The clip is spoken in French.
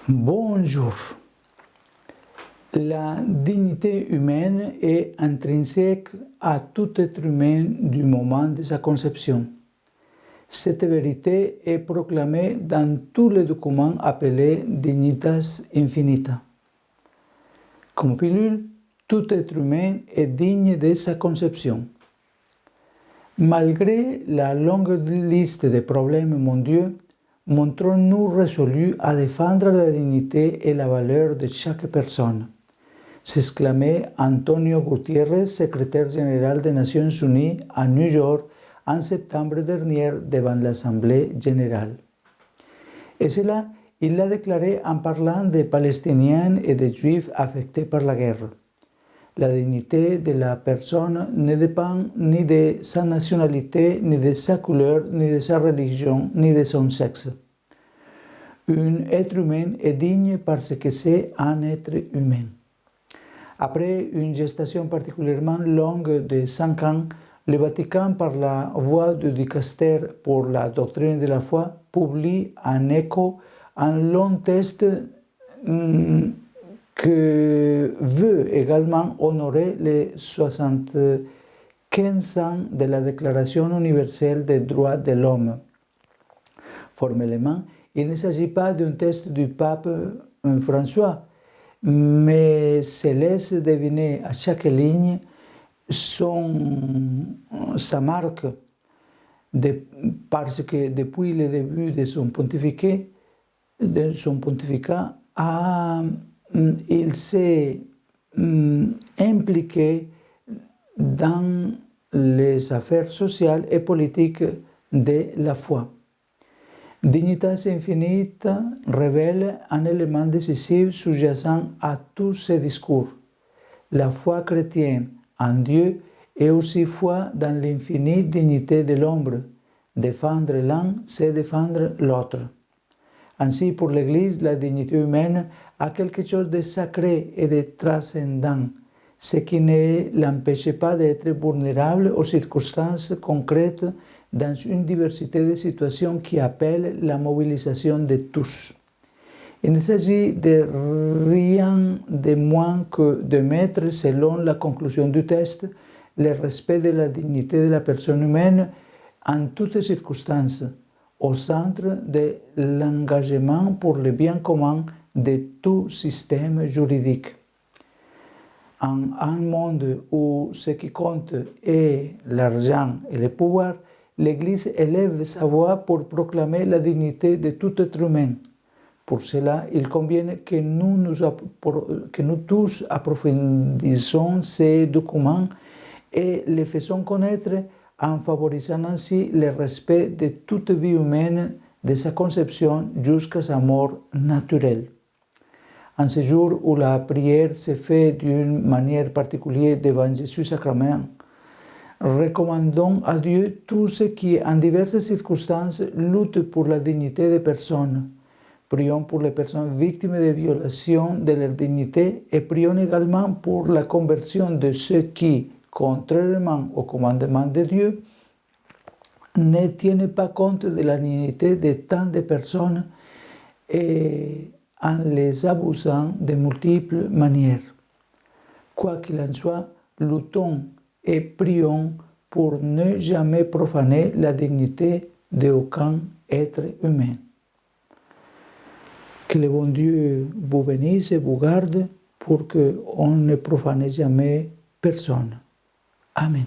Bonjour. La dignité humaine est intrinsèque à tout être humain du moment de sa conception. Cette vérité est proclamée dans tous les documents appelés Dignitas Infinita. Comme pilule, tout être humain est digne de sa conception. Malgré la longue liste de problèmes mondiaux, montrons-nous résolus à défendre la dignité et la valeur de chaque personne, s'exclamait Antonio Gutiérrez, secrétaire général des Nations Unies à New York en septembre dernier devant l'Assemblée générale. Et cela, il l'a déclaré en parlant des Palestiniens et des Juifs affectés par la guerre. La dignité de la personne ne dépend ni de sa nationalité, ni de sa couleur, ni de sa religion, ni de son sexe. Un être humain est digne parce que c'est un être humain. Après une gestation particulièrement longue de 5 ans, le Vatican, par la voie du dicaster pour la doctrine de la foi, publie en écho un long texte que veut également honorer les 75 ans de la Déclaration universelle des droits de l'homme. Formellement, il ne s'agit pas d'un texte du pape François, mais se laisse deviner à chaque ligne sa marque, parce que depuis le début de son pontificat, il s'est impliqué dans les affaires sociales et politiques de la foi. Dignitas Infinita révèle un élément décisif sous-jacent à tous ces discours. La foi chrétienne en Dieu est aussi foi dans l'infinie dignité de l'homme. Défendre l'un, c'est défendre l'autre. Ainsi, pour l'Église, la dignité humaine a quelque chose de sacré et de transcendant, ce qui ne l'empêche pas d'être vulnérable aux circonstances concrètes dans une diversité de situations qui appellent la mobilisation de tous. Il ne s'agit de rien de moins que de mettre, selon la conclusion du texte, le respect de la dignité de la personne humaine en toutes circonstances, au centre de l'engagement pour le bien commun de tout système juridique. En un monde où ce qui compte est l'argent et le pouvoir, l'Église élève sa voix pour proclamer la dignité de tout être humain. Pour cela, il convient que nous tous approfondissons ces documents et les faisons connaître en favorisant ainsi le respect de toute vie humaine, de sa conception jusqu'à sa mort naturelle. En ce jour où la prière se fait d'une manière particulière devant Jésus sacrament, recommandons à Dieu tous ceux qui, en diverses circonstances, luttent pour la dignité des personnes. Prions pour les personnes victimes de violations de leur dignité et prions également pour la conversion de ceux qui, contrairement au commandement de Dieu, ne tiennent pas compte de la dignité de tant de personnes et en les abusant de multiples manières. Quoi qu'il en soit, luttons et prions pour ne jamais profaner la dignité d'aucun être humain. Que le bon Dieu vous bénisse et vous garde pour qu'on ne profane jamais personne. Amen.